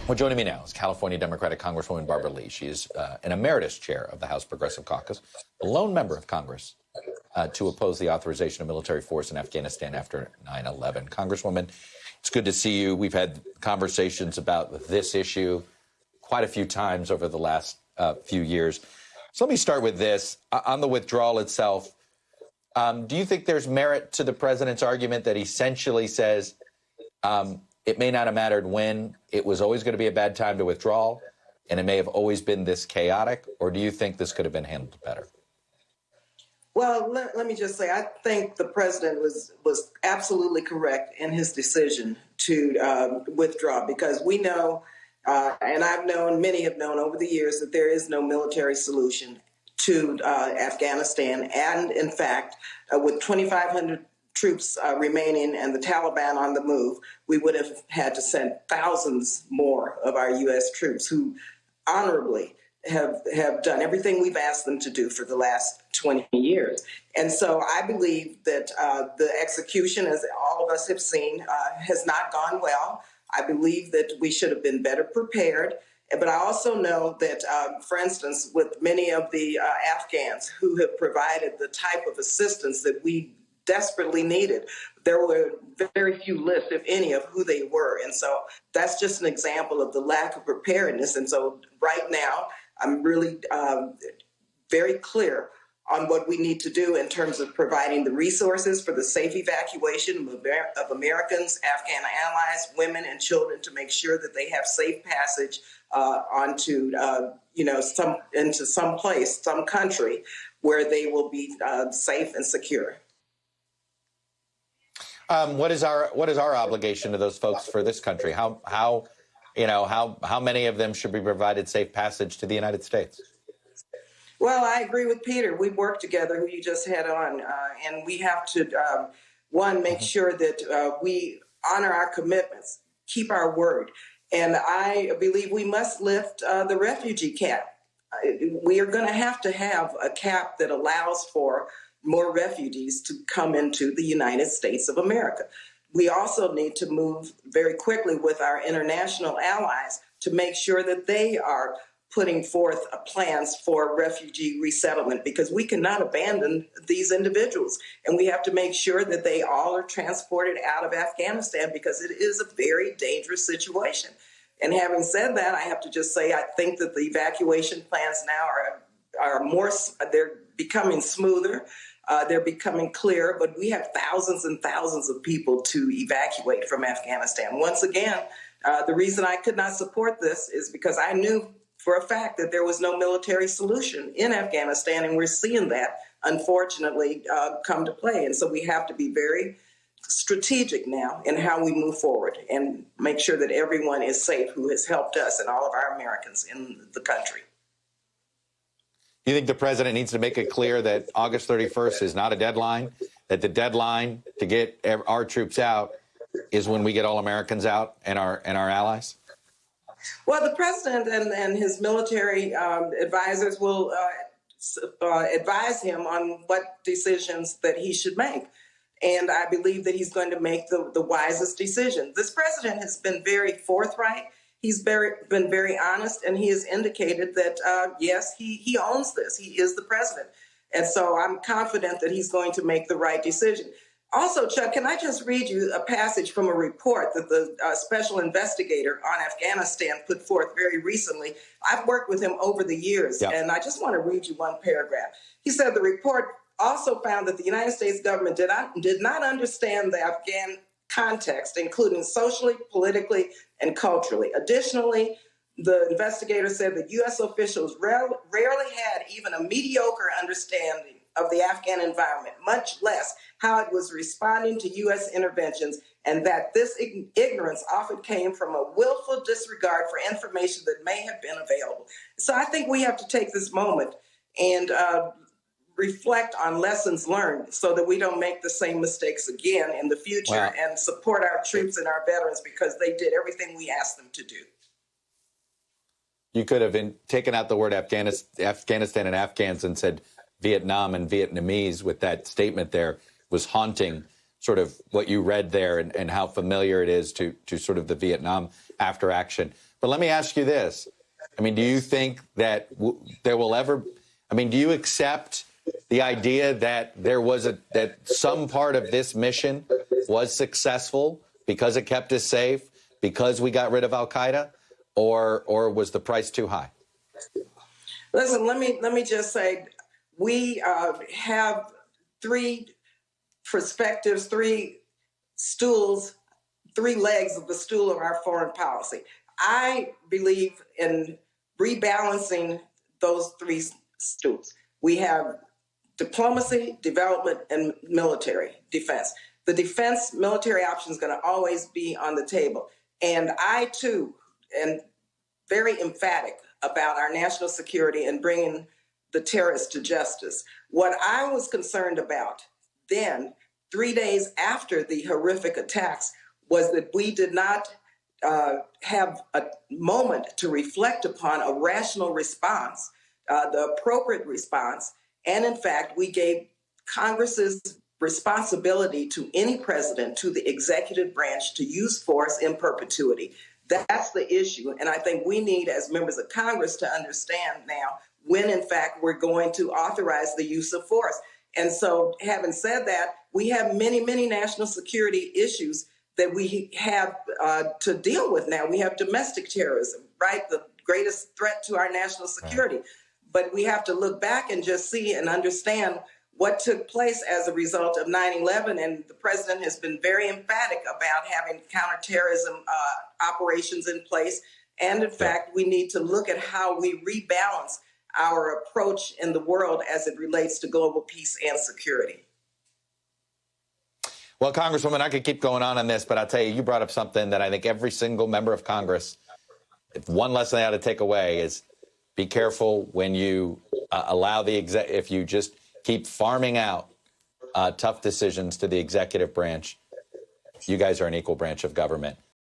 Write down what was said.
Well, joining me now is California Democratic Congresswoman Barbara Lee. She is an emeritus chair of the House Progressive Caucus, a lone member of Congress to oppose the authorization of military force in Afghanistan after 9/11. Congresswoman, it's good to see you. We've had conversations about this issue quite a few times over the last few years. So let me start with this. On the withdrawal itself, do you think there's merit to the president's argument that essentially says it may not have mattered when, it was always going to be a bad time to withdraw, and it may have always been this chaotic, or do you think this could have been handled better? Well, let me just say, I think the president was absolutely correct in his decision to withdraw, because we know, and I've known, many have known over the years, that there is no military solution to Afghanistan. And in fact, with 2,500 troops remaining and the Taliban on the move, we would have had to send thousands more of our U.S. troops who honorably have done everything we've asked them to do for the last 20 years. And so I believe that the execution, as all of us have seen, has not gone well. I believe that we should have been better prepared. But I also know that, for instance, with many of the Afghans who have provided the type of assistance that we desperately needed, there were very few lists, if any, of who they were. And so that's just an example of the lack of preparedness. And so right now, I'm really very clear on what we need to do in terms of providing the resources for the safe evacuation of Americans, Afghan allies, women, and children, to make sure that they have safe passage onto, into some place, some country where they will be safe and secure. What is our obligation to those folks for this country? How many of them should be provided safe passage to the United States? Well, I agree with Peter. We work together, who you just had on, and we have to, make sure that we honor our commitments, keep our word. And I believe we must lift the refugee cap. We are going to have a cap that allows for more refugees to come into the United States of America. We also need to move very quickly with our international allies to make sure that they are putting forth plans for refugee resettlement, because we cannot abandon these individuals. And we have to make sure that they all are transported out of Afghanistan, because it is a very dangerous situation. And having said that, I have to just say, I think that the evacuation plans now are more, they're becoming smoother. They're becoming clearer, but we have thousands and thousands of people to evacuate from Afghanistan. Once again, the reason I could not support this is because I knew for a fact that there was no military solution in Afghanistan, and we're seeing that, unfortunately, come to play. And so we have to be very strategic now in how we move forward and make sure that everyone is safe who has helped us and all of our Americans in the country. Do you think the president needs to make it clear that August 31st is not a deadline, that the deadline to get our troops out is when we get all Americans out and our allies? Well, the president and his military advisors will advise him on what decisions that he should make. And I believe that he's going to make the wisest decision. This president has been very forthright. He's been very honest, and he has indicated that, yes, he owns this. He is the president. And so I'm confident that he's going to make the right decision. Also, Chuck, can I just read you a passage from a report that the special investigator on Afghanistan put forth very recently? I've worked with him over the years, and I just want to read you one paragraph. He said the report also found that the United States government did not understand the Afghan context, including socially, politically, and culturally. Additionally, the investigator said that U.S. officials rarely had even a mediocre understanding of the Afghan environment, much less how it was responding to U.S. interventions, and that this ignorance often came from a willful disregard for information that may have been available. So I think we have to take this moment and reflect on lessons learned so that we don't make the same mistakes again in the future, and support our troops and our veterans, because they did everything we asked them to do. You could have taken out the word Afghanistan and Afghans and said Vietnam and Vietnamese with that statement there was haunting sort of what you read there and how familiar it is to sort of the Vietnam after action. But let me ask you this. I mean, do you think that there will ever, I mean, do you accept the idea that that some part of this mission was successful because it kept us safe, because we got rid of Al-Qaeda, or was the price too high? Listen, let me just say, we have three perspectives, three stools, three legs of the stool of our foreign policy. I believe in rebalancing those three stools. We have diplomacy, development, and military defense. The defense military option is going to always be on the table. And I, too, am very emphatic about our national security and bringing the terrorists to justice. What I was concerned about then, 3 days after the horrific attacks, was that we did not have a moment to reflect upon a rational response, the appropriate response. And in fact, we gave Congress's responsibility to any president, to the executive branch, to use force in perpetuity. That's the issue. And I think we need, as members of Congress, to understand now when, in fact, we're going to authorize the use of force. And so, having said that, we have many, many national security issues that we have to deal with now. We have domestic terrorism, right? The greatest threat to our national security. Right. But we have to look back and just see and understand what took place as a result of 9/11. And the president has been very emphatic about having counterterrorism operations in place. And in fact, we need to look at how we rebalance our approach in the world as it relates to global peace and security. Well, Congresswoman, I could keep going on this, but I'll tell you, you brought up something that I think every single member of Congress, if one lesson they ought to take away is be careful when you allow if you just keep farming out tough decisions to the executive branch. You guys are an equal branch of government.